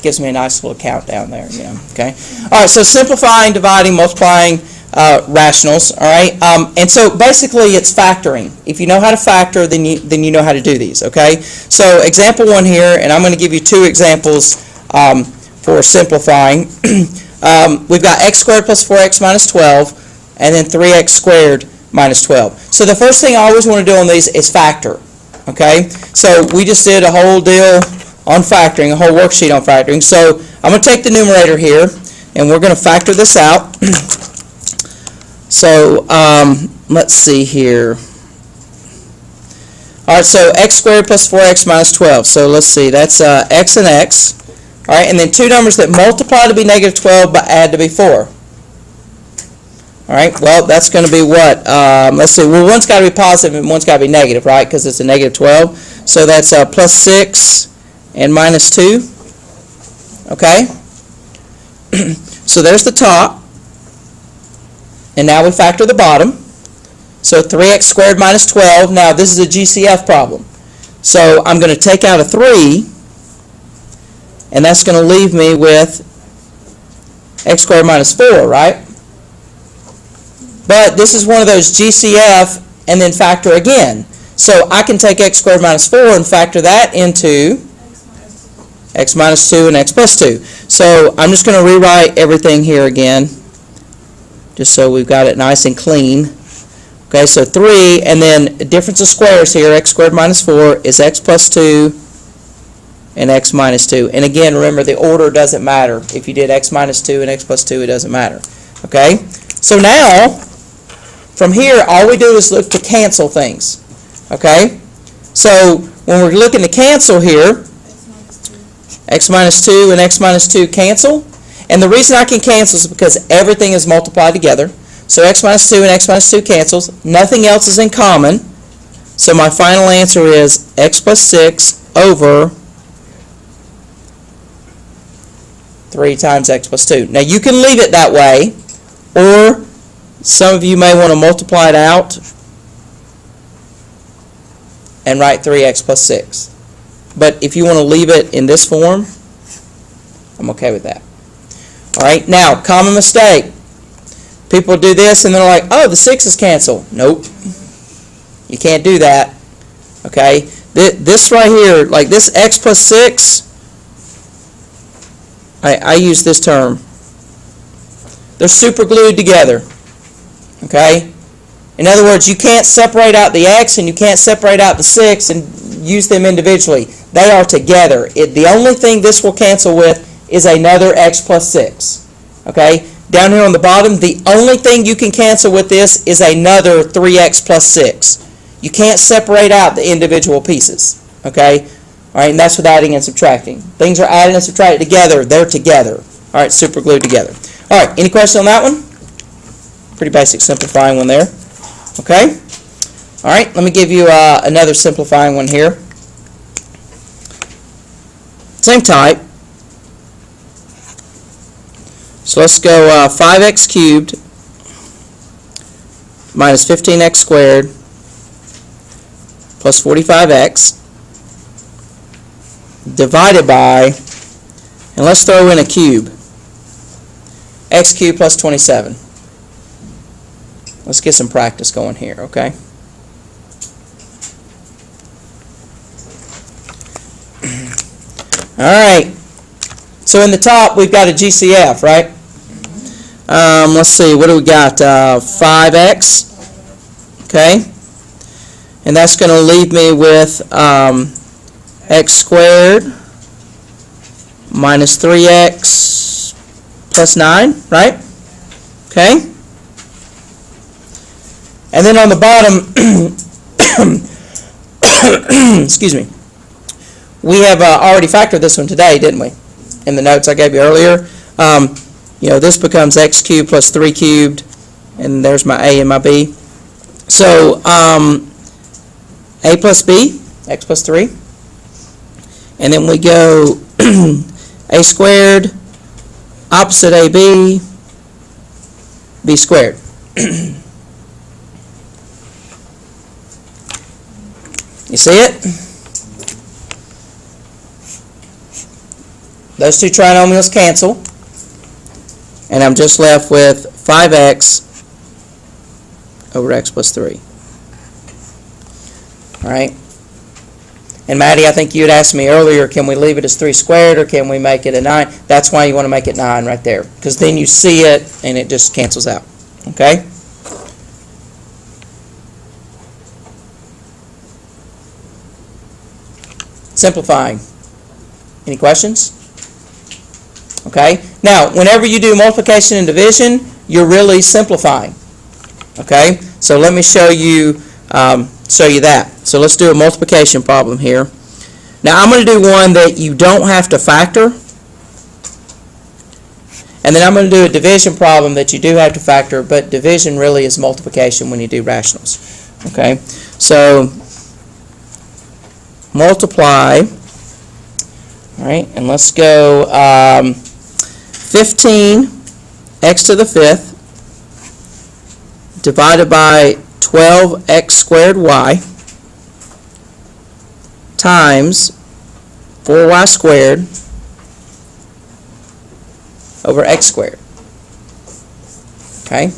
gives me a nice little countdown there. Okay. All right. So simplifying, dividing, multiplying rationals. All right. And so basically, it's factoring. If you know how to factor, then you know how to do these. Okay. So example 1 here, and I'm going to give you 2 examples for simplifying. We've got x squared plus 4x minus 12, and then 3x squared minus 12. So the first thing I always want to do on these is factor. Okay, so we just did a whole deal on factoring, a whole worksheet on factoring. So I'm going to take the numerator here, and we're going to factor this out. So let's see here. All right, so x squared plus 4x minus 12. So let's see, that's x and x. All right, and then 2 numbers that multiply to be negative 12 but add to be 4. All right, well, that's going to be what? Let's see, well, one's got to be positive and one's got to be negative, right, because it's a negative 12. So that's plus 6 and minus 2. Okay? So there's the top. And now we factor the bottom. So 3x squared minus 12. Now, this is a GCF problem. So I'm going to take out a 3, and that's going to leave me with x squared minus 4, right? But this is one of those GCF and then factor again. So I can take x squared minus 4 and factor that into x minus 2 and x plus 2. So I'm just going to rewrite everything here again, just so we've got it nice and clean. Okay, so 3, and then difference of squares here, x squared minus 4 is x plus 2 and x minus 2. And again, remember, the order doesn't matter. If you did x minus 2 and x plus 2, it doesn't matter. Okay? So now, from here, all we do is look to cancel things. Okay? So when we're looking to cancel here, x minus 2 and x minus 2 cancel. And the reason I can cancel is because everything is multiplied together. So x minus 2 and x minus 2 cancels. Nothing else is in common. So my final answer is x plus 6 over 3 times x plus 2. Now you can leave it that way, or some of you may want to multiply it out and write 3x plus 6. But if you want to leave it in this form, I'm okay with that. All right, now, common mistake. People do this and they're like, oh, the 6 is canceled. Nope. You can't do that. Okay? This right here, like this x plus 6, I use this term. They're super glued together. Okay? In other words, you can't separate out the x and you can't separate out the 6 and use them individually. They are together. The only thing this will cancel with is another x plus 6. Okay? Down here on the bottom, the only thing you can cancel with this is another 3x plus 6. You can't separate out the individual pieces. Okay? All right, and that's with adding and subtracting. Things are added and subtracted together. They're together. All right, super glued together. All right, any questions on that one? Pretty basic simplifying one there. Okay? All right, let me give you another simplifying one here. Same type. So let's go 5x cubed minus 15x squared plus 45x divided by, and let's throw in a cube, x cubed plus 27. Let's get some practice going here, okay? All right. So in the top, we've got a GCF, right? Let's see, what do we got? 5x, okay? And that's going to leave me with x squared minus 3x plus 9, right? Okay? And then on the bottom, excuse me, we have already factored this one today, didn't we? In the notes I gave you earlier. This becomes x cubed plus 3 cubed, and there's my a and my b. So a plus b, x plus 3. And then we go a squared, opposite ab, b squared. You see it? Those two trinomials cancel, and I'm just left with 5x over x plus 3. All right? And Maddie, I think you had asked me earlier, can we leave it as 3 squared or can we make it a 9? That's why you want to make it 9 right there, because then you see it and it just cancels out. Okay? Simplifying. Any questions? Okay? Now, whenever you do multiplication and division, you're really simplifying. Okay? So let me show you that. So let's do a multiplication problem here. Now I'm going to do one that you don't have to factor. And then I'm going to do a division problem that you do have to factor, but division really is multiplication when you do rationals. Okay? So multiply. All right, and let's go 15 x to the 5th divided by 12x squared y times 4y squared over x squared. Okay?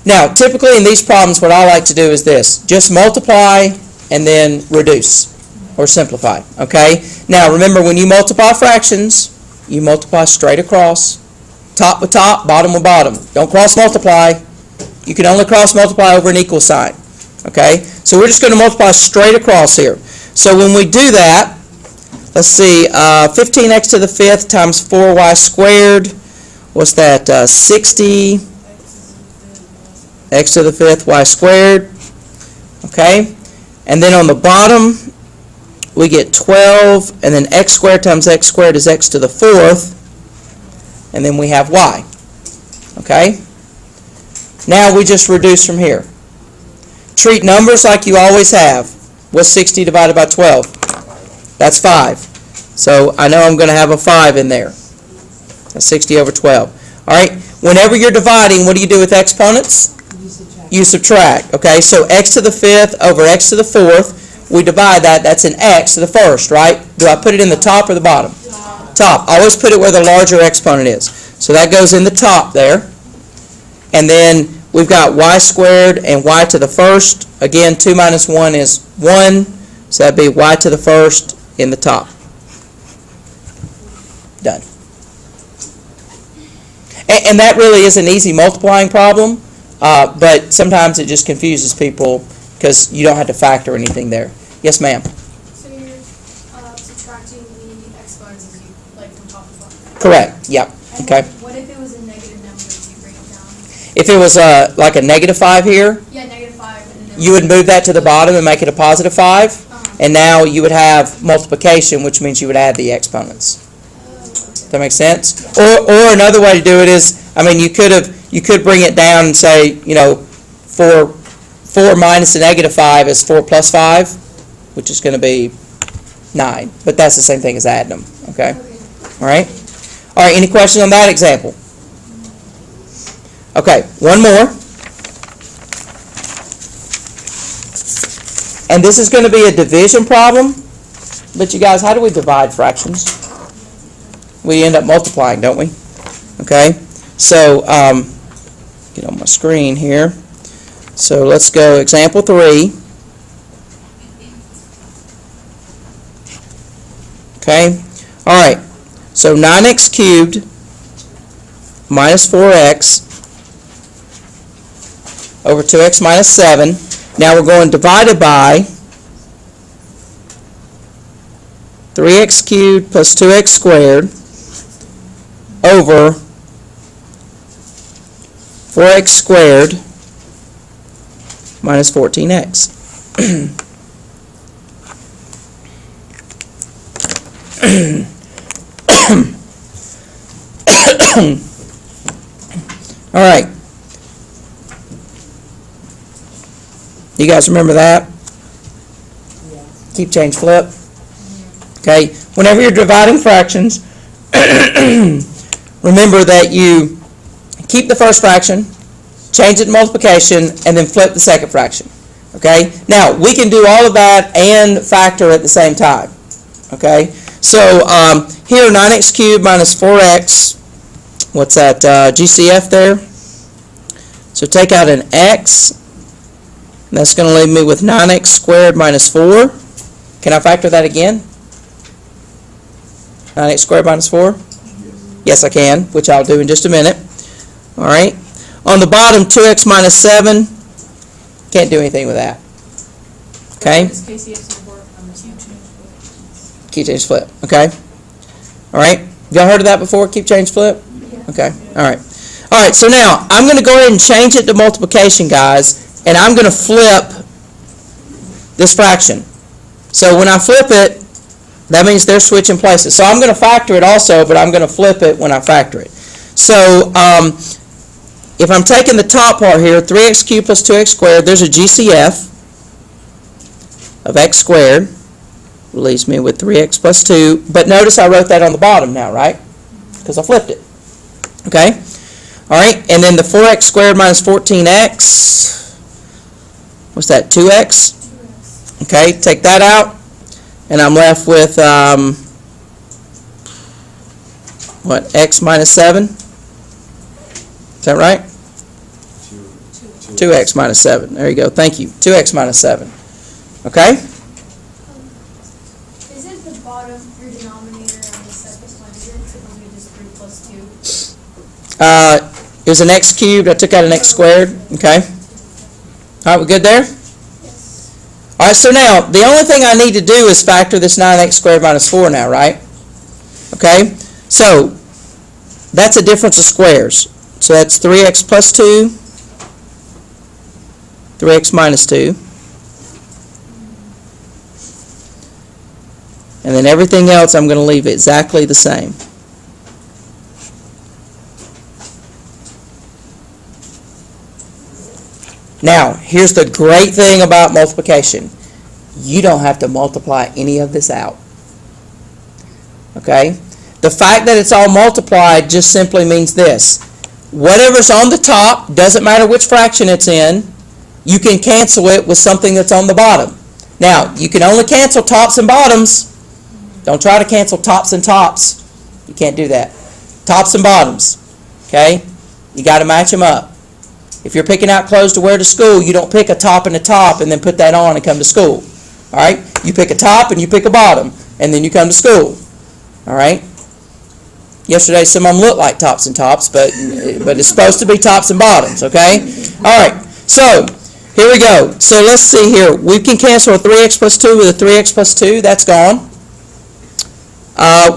Now, typically in these problems, what I like to do is this. Just multiply and then reduce or simplify. Okay? Now, remember, when you multiply fractions, you multiply straight across. Top with top, bottom with bottom. Don't cross multiply. You can only cross multiply over an equal sign. Okay? So we're just going to multiply straight across here. So when we do that, let's see, 15x to the 5th times 4y squared. What's that? 60 x to the 5th y squared. Okay? And then on the bottom, we get 12, and then x squared times x squared is x to the 4th. And then we have y. Okay? Now we just reduce from here. Treat numbers like you always have. What's 60 divided by 12? That's 5. So I know I'm going to have a 5 in there. That's 60 over 12. All right? Whenever you're dividing, what do you do with exponents? You subtract. Okay? So x to the 5th over x to the 4th. We divide that. That's an x to the 1st, right? Do I put it in the top or the bottom? Top. Always put it where the larger exponent is. So that goes in the top there. And then we've got y squared and y to the 1st. Again, 2 minus 1 is 1. So that'd be y to the 1st in the top. Done. And that really is an easy multiplying problem, but sometimes it just confuses people because you don't have to factor anything there. Yes, ma'am? So you're subtracting the exponents as you, like, from top to bottom? Correct. Yep. And Okay. what if it was a negative number if you break it down? If it was like a negative 5 here, Yeah, negative 5. And then you would move that to the bottom and make it a positive 5. And now you would have multiplication, which means you would add the exponents. Does that make sense? Or another way to do it is, I mean, you could bring it down and say, 4 minus a negative 5 is 4 plus 5, which is going to be 9. But that's the same thing as adding them. Okay? All right? All right, any questions on that example? Okay, one more. And this is going to be a division problem. But you guys, how do we divide fractions? We end up multiplying, don't we? Okay? So, get on my screen here. So let's go example 3. Okay? All right. So 9x cubed minus 4x over 2x minus 7. Now we're going divided by 3x cubed plus 2x squared over 4x squared minus 14x. All right. You guys remember that? Yeah. Keep, change, flip. Okay. Whenever you're dividing fractions, remember that you keep the first fraction, change it to multiplication, and then flip the second fraction. Okay? Now, we can do all of that and factor at the same time. Okay? So, here, 9x cubed minus 4x, what's that, GCF there? So, take out an x. That's going to leave me with 9x squared minus 4. Can I factor that again? 9x squared minus 4? Yes, I can, which I'll do in just a minute. All right. On the bottom, 2x minus 7. Can't do anything with that. Okay? Key change flip. Okay? All right. Y'all heard of that before? Keep change flip? Okay. All right. All right. So now, I'm going to go ahead and change it to multiplication, guys, and I'm going to flip this fraction. So when I flip it, that means they're switching places. So I'm going to factor it also, but I'm going to flip it when I factor it. So if I'm taking the top part here, 3x cubed plus 2x squared, there's a GCF of x squared. Leaves me with 3x plus 2. But notice I wrote that on the bottom now, right? Because I flipped it. Okay? All right, and then the 4x squared minus 14x. What's that, 2x? Okay, take that out. And I'm left with, what, x minus 7? Is that right? 2x minus 7. There you go. Thank you. 2x minus 7. Okay? Isn't the bottom your denominator on the set plus 1? Isn't it typically just 3 plus 2? It was an x cubed. I took out an x squared. Okay? All right, we good there? All right, so now, the only thing I need to do is factor this 9x squared minus 4 now, right? Okay? So, that's a difference of squares. So that's 3x plus 2, 3x minus 2. And then everything else I'm going to leave exactly the same. Now, here's the great thing about multiplication. You don't have to multiply any of this out. Okay? The fact that it's all multiplied just simply means this. Whatever's on the top, doesn't matter which fraction it's in, you can cancel it with something that's on the bottom. Now, you can only cancel tops and bottoms. Don't try to cancel tops and tops. You can't do that. Tops and bottoms. Okay? You got to match them up. If you're picking out clothes to wear to school, you don't pick a top and a top and then put that on and come to school. All right? You pick a top and you pick a bottom, and then you come to school. All right? Yesterday, some of them look like tops and tops, but it's supposed to be tops and bottoms. Okay? All right. So here we go. So let's see here. We can cancel a 3x plus 2 with a 3x plus 2. That's gone.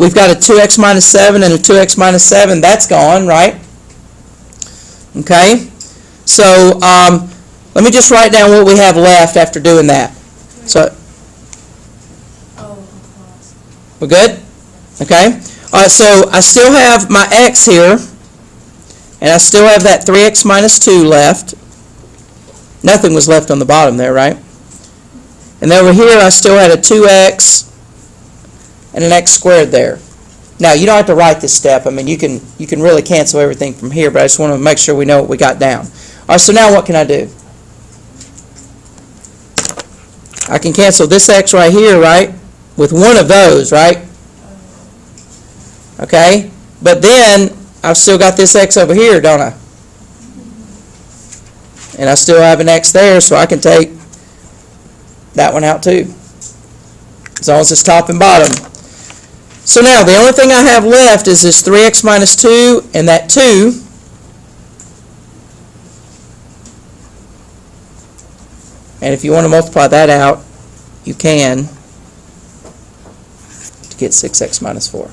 We've got a 2x minus 7 and a 2x minus 7. That's gone, right? Okay? So let me just write down what we have left after doing that. So, we're good? Okay? All right, so I still have my x here, and I still have that 3x minus 2 left. Nothing was left on the bottom there, right? And over here, I still had a 2x and an x squared there. Now, you don't have to write this step. I mean, you can really cancel everything from here, but I just want to make sure we know what we got down. All right, so now what can I do? I can cancel this x right here, right, with one of those, right? Okay? But then, I've still got this x over here, don't I? And I still have an x there, so I can take that one out too. As long as it's top and bottom. So now, the only thing I have left is this 3x minus 2 and that 2. And if you want to multiply that out, you can to get 6x minus 4.